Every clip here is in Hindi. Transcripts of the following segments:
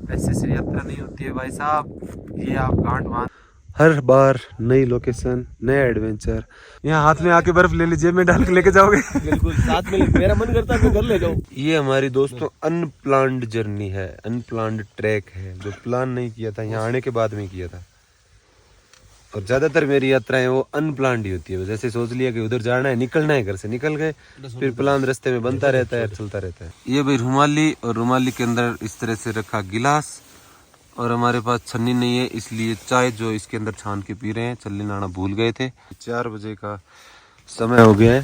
ऐसे से यात्रा नहीं होती है भाई साहब। ये आप गांठ बांध, हर बार नई लोकेशन, नया एडवेंचर। यहाँ हाथ में आके बर्फ ले लीजिए, में डाल के लेके जाओगे। बिल्कुल साथ में, मेरा मन करता है मैं घर ले जाऊं। ये हमारी दोस्तों अनप्लान्ड जर्नी है, अनप्लान्ड ट्रैक है, जो प्लान नहीं किया था, यहाँ आने के बाद में किया था। और ज्यादातर मेरी यात्राएं वो अनप्लान्ड ही होती है। जैसे सोच लिया कि उधर जाना है, निकलना है, घर से निकल गए, फिर प्लान रास्ते में बनता रहता है, चलता रहता है। ये भाई रुमाली, और रुमाली के अंदर इस तरह से रखा गिलास, और हमारे पास छन्नी नहीं है, इसलिए चाय जो इसके अंदर छान के पी रहे हैं। छन्नी लाना भूल गए थे। 4 बजे का समय हो गया है,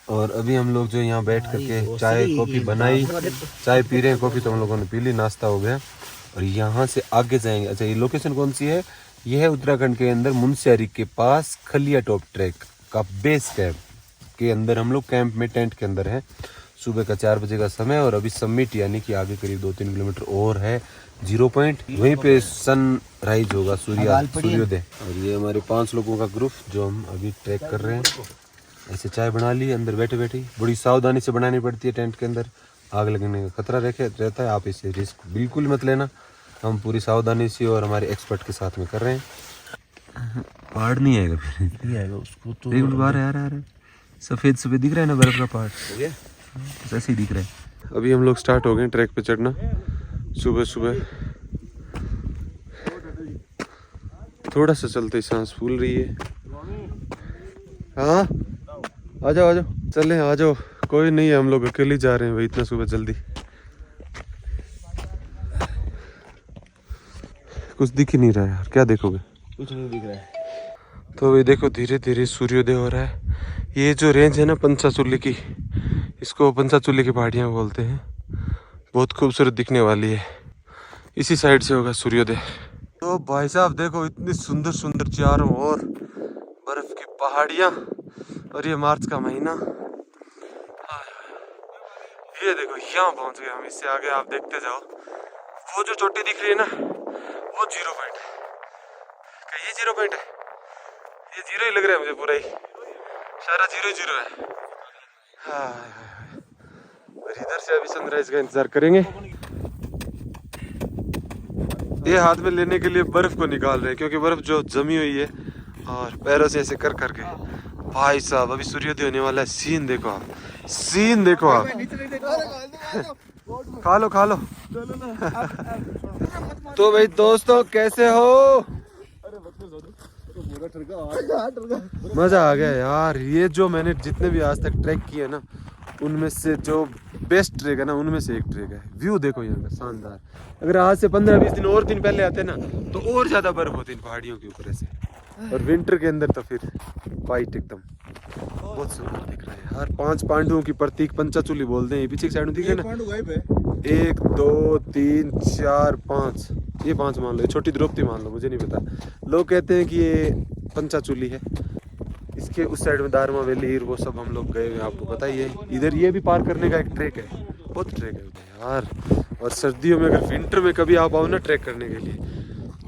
और अभी हम लोग जो यहाँ बैठ करके चाय कॉफी बनाई, चाय पी रहे हैं, कॉफी तो हम लोगों ने पी ली, नाश्ता हो गया। और यहाँ से आगे जाएंगे। अच्छा, ये लोकेशन कौन सी है? यह है उत्तराखंड के अंदर मुनस्यारी के पास खलिया टॉप ट्रैक का बेस कैंप के अंदर हम लोग कैंप में, टेंट के अंदर हैं। सुबह का 4 बजे का समय, और अभी समिट यानी कि आगे करीब 2-3 किलोमीटर और है 0 पॉइंट, वहीं पे सन राइज होगा, सूर्योदय। और ये हमारे 5 लोगों का ग्रुप जो हम अभी ट्रैक कर रहे हैं। ऐसे चाय बना ली, अंदर बैठे बैठे बड़ी सावधानी से बनानी पड़ती है। टेंट के अंदर आग लगने का खतरा रहता है, आप इसे रिस्क बिल्कुल मत लेना। हम पूरी सावधानी से और हमारे एक्सपर्ट के साथ में कर रहे हैं। पहाड़ नहीं आएगा, फिर नहीं आएगा उसको तो बाहर आ रहा है। सफेद सफेद दिख रहा है ना बर्फ का पहाड़, ऐसे ही दिख रहा है। अभी हम लोग स्टार्ट हो गए ट्रैक पे चढ़ना। सुबह सुबह थोड़ा सा चलते सांस फूल रही है। हाँ आ जाओ आ जाओ, चले आ जाओ। कोई नहीं है, हम लोग अकेले जा रहे हैं भाई, इतना सुबह जल्दी। कुछ दिख ही नहीं रहा है यार, क्या देखोगे? कुछ नहीं दिख रहा है। तो अभी देखो धीरे धीरे सूर्योदय हो रहा है। ये जो रेंज है ना पंचाचूली की, इसको पंचाचूली की पहाड़ियाँ बोलते हैं। बहुत खूबसूरत दिखने वाली है। इसी साइड से होगा सूर्योदय। तो भाई साहब देखो, इतनी सुंदर सुंदर चारों ओर बर्फ की पहाड़ियाँ, और ये मार्च का महीना। ये देखो यहाँ पहुँच गए हम। इससे आगे आप देखते जाओ, वो जो चोटी दिख रही है ना, वो 0 पॉइंट है। क्या ये 0 पॉइंट है? ये 0 ही लग रहा है मुझे, पूरा ही सारा 0-0 है। हाँ, और इधर से अभी सनराइज का इंतजार करेंगे। ये हाथ में लेने के लिए बर्फ को निकाल रहे हैं, क्योंकि बर्फ जो जमी हुई है, और पैरों से ऐसे कर करके। भाई साहब अभी सूर्योदय होने वाला है। सीन देखो आप, सीन देखो आप। खा लो खा लो। तो भाई दोस्तों कैसे हो? मजा आ गया यार। ये जो मैंने जितने भी आज तक ट्रैक किए ना, उनमें से जो बेस्ट ट्रैक है ना, उनमें से एक ट्रैक है। व्यू देखो यहाँ का शानदार। अगर आज से 15-20 दिन और दिन पहले आते ना, तो और ज्यादा बर्फ होती इन पहाड़ियों के ऊपर ऐसे। और विंटर के अंदर तो फिर वाइट एकदम बहुत सुंदर दिख रहा है यार। 5 पांडवों की प्रतीक पंचाचूली बोलते हैं। पीछे की साइड में दिख रहा है ना, 1 2 3 4 5, ये 5 मान लो, ये छोटी द्रौपदी मान लो, मुझे नहीं पता। लोग कहते हैं कि ये पंचाचूली है। इसके उस साइड में दारमा वैली, वो सब हम लोग गए हुए, आपको पता ही है। इधर ये भी पार करने का एक ट्रैक है, बहुत ट्रैक है यार। और सर्दियों में, अगर विंटर में कभी आप आओ ना ट्रैक करने के लिए,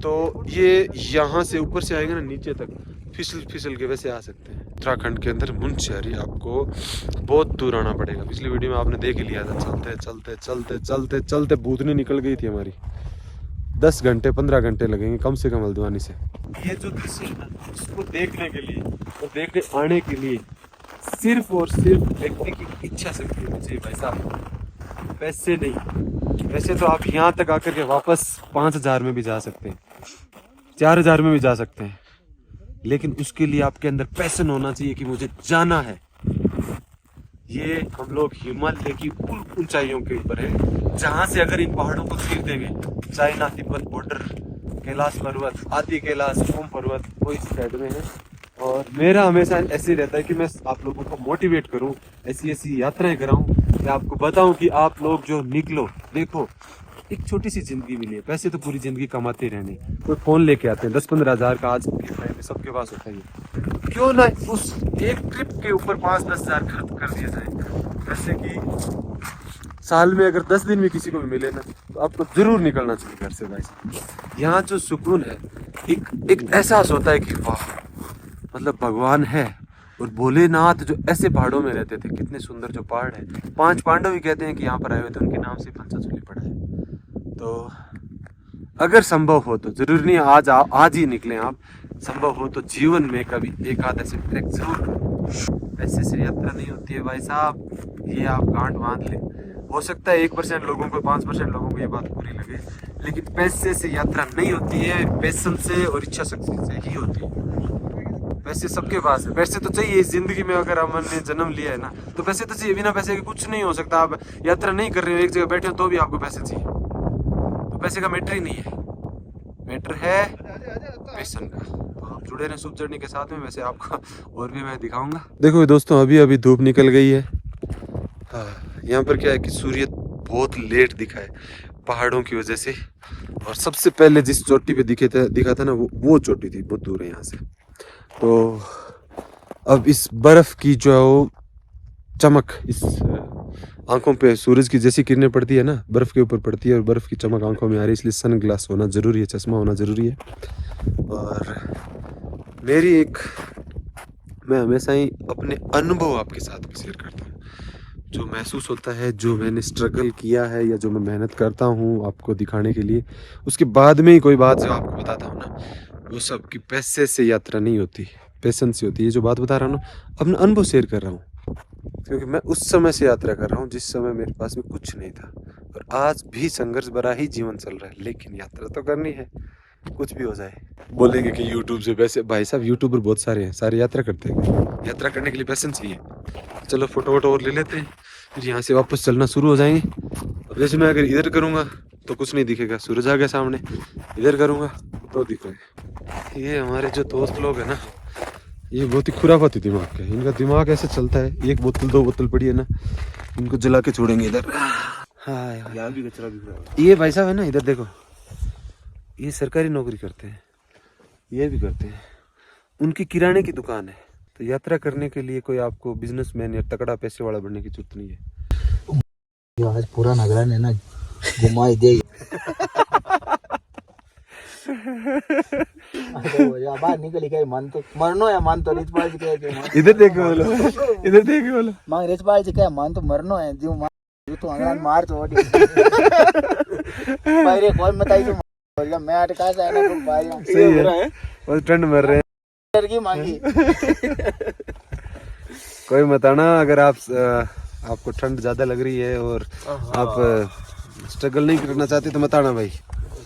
तो ये यहाँ से ऊपर से आएगा ना नीचे तक, फिसल फिसल के वैसे आ सकते हैं। उत्तराखंड के अंदर मुनस्यारी आपको बहुत दूर आना पड़ेगा। पिछली वीडियो में आपने देख ही लिया था। चलते चलते चलते चलते चलते भूतनी निकल गई थी हमारी। 10 घंटे 15 घंटे लगेंगे कम से कम हल्द्वानी से। ये जो दृश्य है ना, इसको देखने के लिए और देखने आने के लिए सिर्फ और सिर्फ व्यक्ति की इच्छा शक्ति होनी चाहिए भाई साहब, पैसे नहीं। वैसे तो आप यहाँ तक आकर के वापस 5000 में भी जा सकते हैं, 4000 में भी जा सकते हैं, लेकिन उसके लिए आपके अंदर पैशन होना चाहिए कि मुझे जाना है। ये हम लोग हिमालय की उन ऊंचाइयों के ऊपर है, जहां से अगर इन पहाड़ों को चीर देंगे, चाइना तिब्बत बॉर्डर, कैलाश पर्वत, आदि कैलाश, ओम पर्वत, वो इस साइड में है। और मेरा हमेशा ऐसे रहता है कि मैं आप लोगों को मोटिवेट करूं, ऐसी ऐसी यात्राएं कराऊं, कि आपको बताऊं कि आप लोग जो निकलो। देखो, एक छोटी सी जिंदगी मिली है, पैसे तो पूरी जिंदगी कमाते रहने। कोई फोन लेके आते हैं 10-15 हज़ार का, आज के टाइम में सबके पास होता है। क्यों ना उस एक ट्रिप के ऊपर 5-10 हज़ार खर्च कर दिया जाए। जैसे कि साल में अगर 10 दिन भी किसी को भी मिले ना, तो आपको जरूर निकलना चाहिए घर से भाई। यहाँ जो सुकून है, एक एहसास होता है कि वाह, मतलब भगवान है। और भोलेनाथ जो ऐसे पहाड़ों में रहते थे, कितने सुंदर जो पहाड़ है। 5 पांडव भी कहते हैं कि यहाँ पर आए हुए थे, उनके नाम से पंचाचूली पड़ा है। तो अगर संभव हो तो, जरूरी नहीं आज ही निकलें आप, संभव हो तो जीवन में कभी एक आध ऐसे ट्रैक जरूर करो। पैसे से यात्रा नहीं होती है भाई साहब, ये आप गांठ बांध लें। हो सकता है 1% लोगों को, 5% लोगों को ये बात बुरी लगे, लेकिन पैसे से यात्रा नहीं होती है, पैशन से और इच्छा शक्ति से ही होती है। पैसे सबके पास है, पैसे तो चाहिए इस जिंदगी में। अगर हमने जन्म लिया है ना तो पैसे तो चाहिए, बिना पैसे के कुछ नहीं हो सकता। आप यात्रा नहीं कर रहे हो, एक जगह बैठे हो तो भी आपको पैसे चाहिए, तो पैसे का मैटर ही नहीं है, मैटर है पैशन का। तो आप जुड़े रहें शुभ जर्नी के साथ में। वैसे आपको और भी मैं दिखाऊंगा। देखो दोस्तों, अभी अभी धूप निकल गई है। यहाँ पर क्या है कि सूर्य बहुत लेट दिखा है पहाड़ों की वजह से, और सबसे पहले जिस चोटी पे दिखा था ना, वो चोटी थी, बहुत दूर है यहाँ से। तो अब इस बर्फ की जो चमक इस आंखों पे सूरज की जैसी किरणें पड़ती है ना, बर्फ के ऊपर पड़ती है और बर्फ की चमक आंखों में आ रही है, इसलिए सन ग्लास होना जरूरी है, चश्मा होना जरूरी है। और मैं हमेशा ही अपने अनुभव आपके साथ में शेयर करता हूँ, जो महसूस होता है, जो मैंने स्ट्रगल किया है या जो मैं मेहनत करता हूँ आपको दिखाने के लिए, उसके बाद में ही कोई बात जो आपको बताता हूँ ना, वो सब की पैसे से यात्रा नहीं होती, पैशन से होती है। ये जो बात बता रहा हूँ ना, अपना अनुभव शेयर कर रहा हूँ, क्योंकि मैं उस समय से यात्रा कर रहा हूँ जिस समय मेरे पास में कुछ नहीं था, और आज भी संघर्ष भरा ही जीवन चल रहा है, लेकिन यात्रा तो करनी है, कुछ भी हो जाए। बोलेंगे कि यूट्यूब से पैसे, भाई साहब यूट्यूबर बहुत सारे हैं, सारे यात्रा करते हैं, यात्रा करने के लिए पैशन चाहिए। चलो फोटो वोटो और ले लेते हैं, फिर यहाँ से वापस चलना शुरू हो जाएंगे। अब जैसे मैं अगर इधर करूँगा तो कुछ नहीं दिखेगा, सूरज आ गया सामने, इधर करूँगा तो दिख रहा है। ये हमारे जो दोस्त लोग हैं ना, ये बहुत ही खुराफाती दिमाग के, इनका दिमाग ऐसे चलता है, एक बोतल 2 बोतल पड़ी है ना, इनको जला के छोड़ेंगे इधर। हाँ यहाँ भी कचरा बिक रहा है। ये भाई साहब है ना, इधर देखो, ये सरकारी नौकरी करते हैं, ये भी करते हैं, उनकी किराने की दुकान है। तो यात्रा करने के लिए कोई आपको बिजनेसमैन या तगड़ा पैसे वाला बनने की जरूरत नहीं है। आज पूरा नगरा ने ना घुमाई दे। बाहर निकली गई, मन तो मरनो है, मन तो रिचपाल जी कहे इधर देखो बोलो, इधर देखो बोलो, मांग रिचपाल जी कहे मन तो मरनो है, जीव मार तो अंगड़ा मार तो ओडी भाई रे कौन बताई तो बोल मैं अटका से ना तो भाई सही है, और ठंड मर रहे हैं की मांगी। कोई बताना, अगर आपको ठंड ज्यादा लग रही है और आप स्ट्रगल नहीं करना चाहते तो बताना भाई,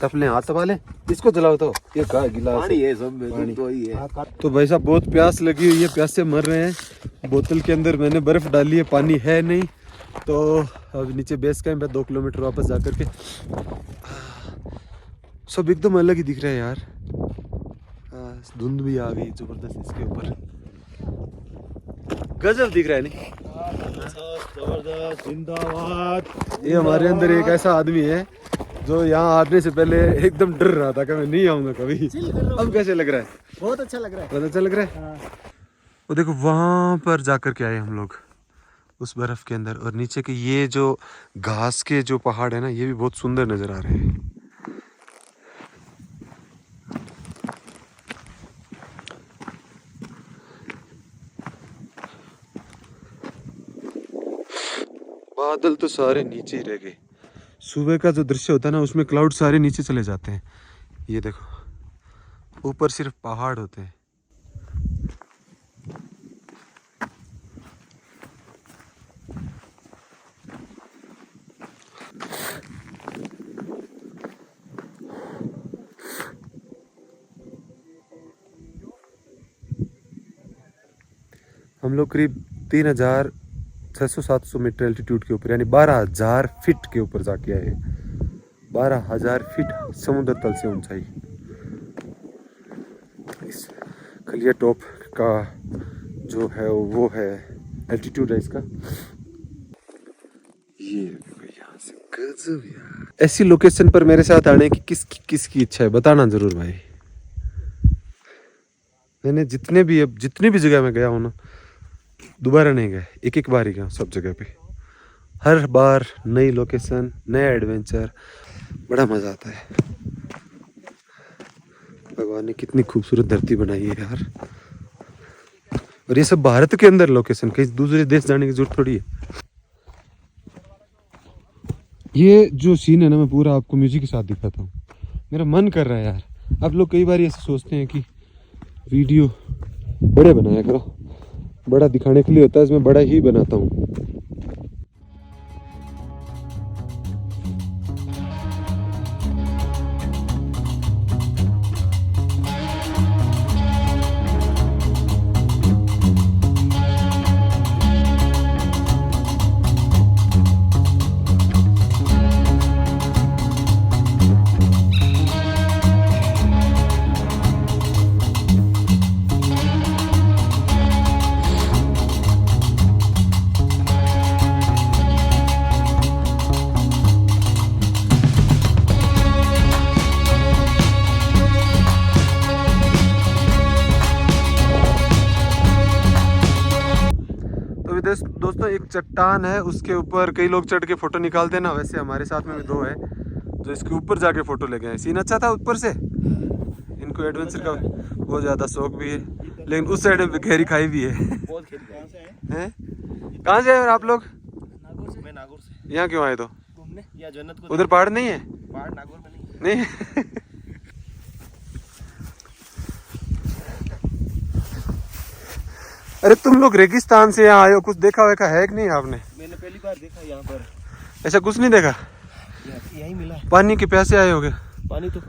तपले हाथ तपा लें, इसको जलाओ। तो ये का गिलास पानी है सब में, तो ही है। तो भाई साहब बहुत प्यास लगी हुई है, प्यास से मर रहे हैं। बोतल के अंदर मैंने बर्फ डाली है, पानी है नहीं। तो अब नीचे बेस कैंप है, 2 किलोमीटर वापस जा करके सब एकदम अलग ही दिख रहा है यार। धुंध भी आ गई जबरदस्त इसके ऊपर, गजब दिख रहा है नहीं? जबरदस्त, जिंदाबाद। ये हमारे अंदर एक ऐसा आदमी है जो यहाँ आने से पहले एकदम डर रहा था कि मैं नहीं आऊंगा कभी। अब कैसे लग रहा है? बहुत अच्छा लग रहा है, बहुत अच्छा लग रहा है। वो देखो वहां पर जाकर के आए हम लोग उस बर्फ के अंदर, और नीचे के ये जो घास के जो पहाड़ है ना, ये भी बहुत सुंदर नजर आ रहे हैं। बादल तो सारे नीचे ही रह गए। सुबह का जो दृश्य होता है ना, उसमें क्लाउड सारे नीचे चले जाते हैं। ये देखो ऊपर सिर्फ पहाड़ होते हैं। हम लोग करीब 3600-700 मीटर एल्टीट्यूड के ऊपर, यानी 12,000 फीट के ऊपर जाके आए। 12,000 फीट समुद्र तल से ऊंचाई। इस खलिया टॉप का जो है वो है एल्टीट्यूड है इसका। ये यहाँ से गजब यार। ऐसी लोकेशन पर मेरे साथ आने की किसकी इच्छा है, बताना जरूर भाई। मैंने जितनी भी जगह में गया हूँ ना, दोबारा नहीं गया, एक बार ही गया सब जगह पे। हर बार नई लोकेशन, नया एडवेंचर, बड़ा मजा आता है। भगवान ने कितनी खूबसूरत धरती बनाई है यार। और ये सब भारत के अंदर लोकेशन, कहीं दूसरे देश जाने की जरूरत थोड़ी है। ये जो सीन है ना, मैं पूरा आपको म्यूजिक के साथ दिखाता हूँ। मेरा मन कर रहा है यार। आप लोग कई बार ऐसे सोचते हैं कि वीडियो बड़े बनाया करो, बड़ा दिखाने के लिए होता है, इसमें बड़ा ही बनाता हूँ। दोस्तों एक चट्टान है, उसके ऊपर कई लोग चढ़ के फोटो निकालते हैं ना, वैसे हमारे साथ में भी दो है जो इसके ऊपर जाके फोटो ले गए हैं। सीन अच्छा था ऊपर से, इनको एडवेंचर का बहुत ज़्यादा शौक भी है, लेकिन उस साइड में गहरी खाई भी है। कहाँ से हैं आप लोग? मैं नागौर से। यहाँ क्यों आए तो? घूमने या जन्नत को? उधर पहाड़ नहीं है? पहाड़ नागौर में नहीं नहीं अरे तुम लोग रेगिस्तान से यहाँ आए हो, कुछ देखा वेखा है कि नहीं आपने? मैंने पहली बार देखा यहाँ पर। ऐसा कुछ नहीं देखा? यही मिला। पानी के प्यासे आए होगे? पानी तो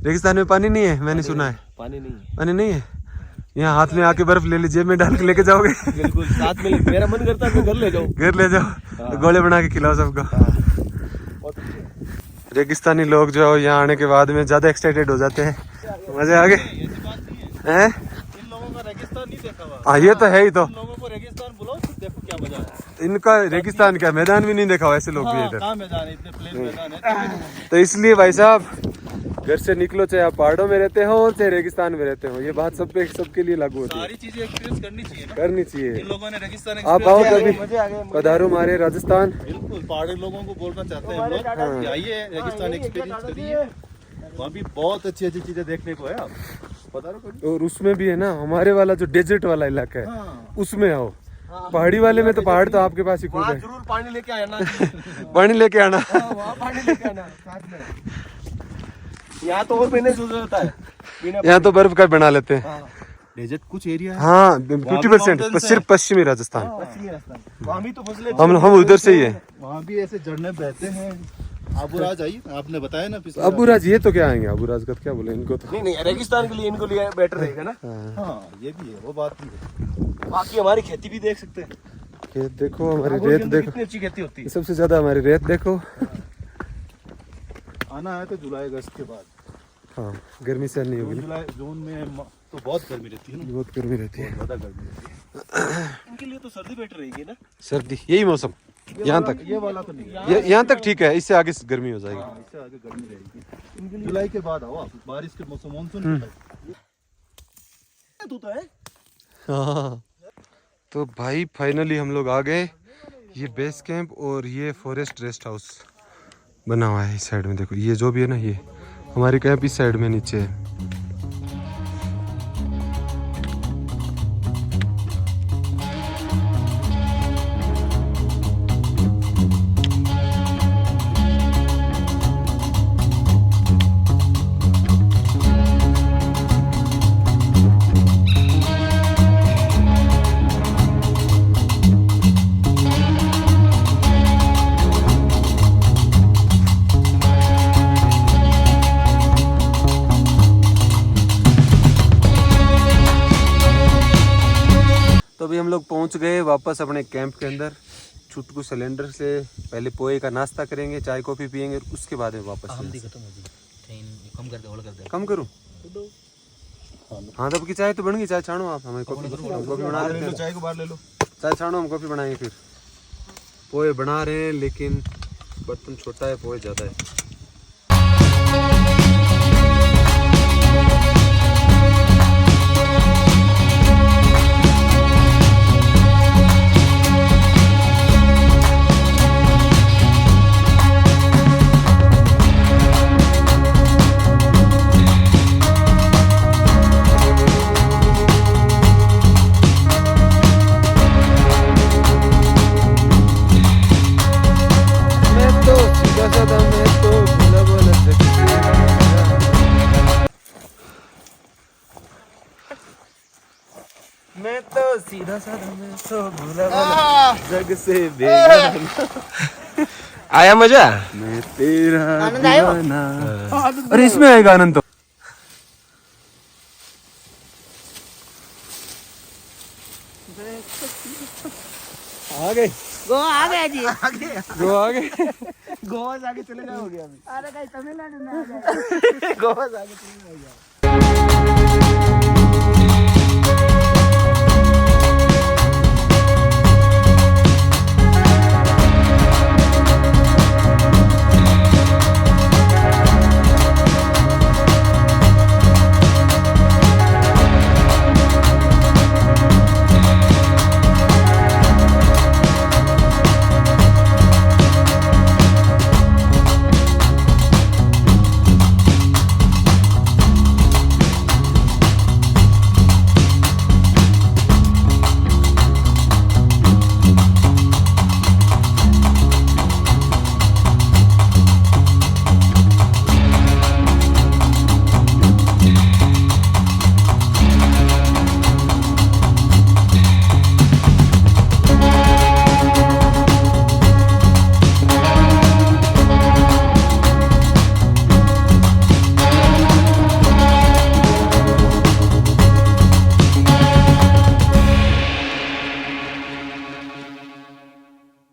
रेगिस्तान में पानी नहीं है, मैंने सुना है। पानी नहीं है। पानी नहीं है? यहाँ हाथ में आके बर्फ ले ली, जेब में डाल के लेके जाओगे? बिल्कुल, साथ में मेरा मन करता है मैं घर ले जाऊँ। घर ले जाओ, गोले बना के खिलाओ सबको। रेगिस्तानी लोग जो यहाँ आने के बाद में ज्यादा एक्साइटेड हो जाते हैं, मजे आ गए हैं। इन लोगों का रेगिस्तान नहीं देखा हुआ। हाँ ये तो है ही तो। इन लोगों को रेगिस्तान बुलाओ तो देखो क्या मजा है। इनका रेगिस्तान क्या मैदान भी नहीं देखा हुआ, ऐसे लोग भी इधर। कहाँ मैदान है, इतने प्लेन मैदान है। तो इसलिए भाई साहब घर से निकलो, चाहे आप पहाड़ों में रहते हो चाहे रेगिस्तान में रहते हो, ये बात सब पे सबके लिए लागू होती है। सारी चीजें एक्सपीरियंस करनी चाहिए ना। करनी चाहिए। इन लोगों ने रेगिस्तान आप आओ कभी, मजे आ गए। पधारो हमारे राजस्थान। बिल्कुल, पहाड़ी लोगों को बोलना चाहते हैं हम लोग कि आइए रेगिस्तान एक्सपीरियंस करिए, वहाँ भी बहुत अच्छी अच्छी चीजें देखने को है। आप पधारो कभी। और उसमें भी है ना, हमारे वाला जो डेजर्ट वाला इलाका है उसमें आओ। पहाड़ी वाले में तो पहाड़ तो आपके पास ही खूब है। जरूर पानी लेके आना। पानी लेके आना। वहाँ पानी लेके आना साथ में। यहाँ तो और पीने से होता है, यहाँ तो बर्फ का बना लेते हैं। डेजर्ट कुछ एरिया है। हाँ 50% सिर्फ पश्चिमी राजस्थान। पश्चिमी राजस्थान, वहाँ भी तो फसलें हम उधर से ही है। वहाँ भी ऐसे झरने बहते हैं। अबुराज आइए, आपने बताया ना पिछले। अबुराज ये तो क्या आएंगे, अबुराज का क्या बोले इनको तो। नहीं रेगिस्तान के लिए इनको लिए बेटर रहेगा ना। हाँ ये भी है, वो बात भी है। बाकी हमारी खेती भी देख सकते हैं। खेत देखो, हमारी रेत देखो, कितनी अच्छी खेती होती है। सबसे ज्यादा हमारी रेत देखो। आना है तो जुलाई अगस्त के बाद। हाँ गर्मी से नहीं होगी। जुलाई जून में तो बहुत गर्मी रहती है ना। बहुत गर्मी रहती है, ज्यादा गर्मी रहती है। इनके लिए तो सर्दी बेटर रहेगी ना। सर्दी यही मौसम यहाँ तक। ये वाला तो नहीं, यहाँ तक ठीक है, इससे आगे गर्मी हो जाएगी। इससे आगे गर्मी रहेगी। जुलाई के बाद आओ आप, बारिश के मौसम मानसून तू तो है। हाँ तो भाई फाइनली हम लोग आ गए। ये बेस कैंप और ये फॉरेस्ट रेस्ट हाउस बना हुआ है इस साइड में। देखो ये जो भी है ना, ये हमारी कैंप इस साइड में नीचे है। तो अभी हम लोग पहुंच गए वापस अपने कैंप के अंदर। छुटकू सिलेंडर से पहले पोहे का नाश्ता करेंगे, चाय कॉफी पियेंगे, उसके बाद में वापस कम करूँ। हाँ तब की चाय तो बन गई, चाय छानो आप, हमें कॉफी बना रहे हैं। चाय को बाहर ले लो, चाय छानो, हम कॉफी बनाएंगे। फिर पोहे बना रहे हैं, लेकिन बर्तन छोटा है, पोहे ज़्यादा है। मैं तो सीधा साधा मैं तो भूला वाला जग से बेगाना आया मजा मैं तेरा आनंद आयो? दीवाना। अरे इसमें आएगा आनंद तो आ गए गोवा आ गया जी गोवा आ गए गोवा से आगे चले जाओगे अभी अरे कहीं तमिलनाडु में आ गए गोवा से आगे चले जाओगे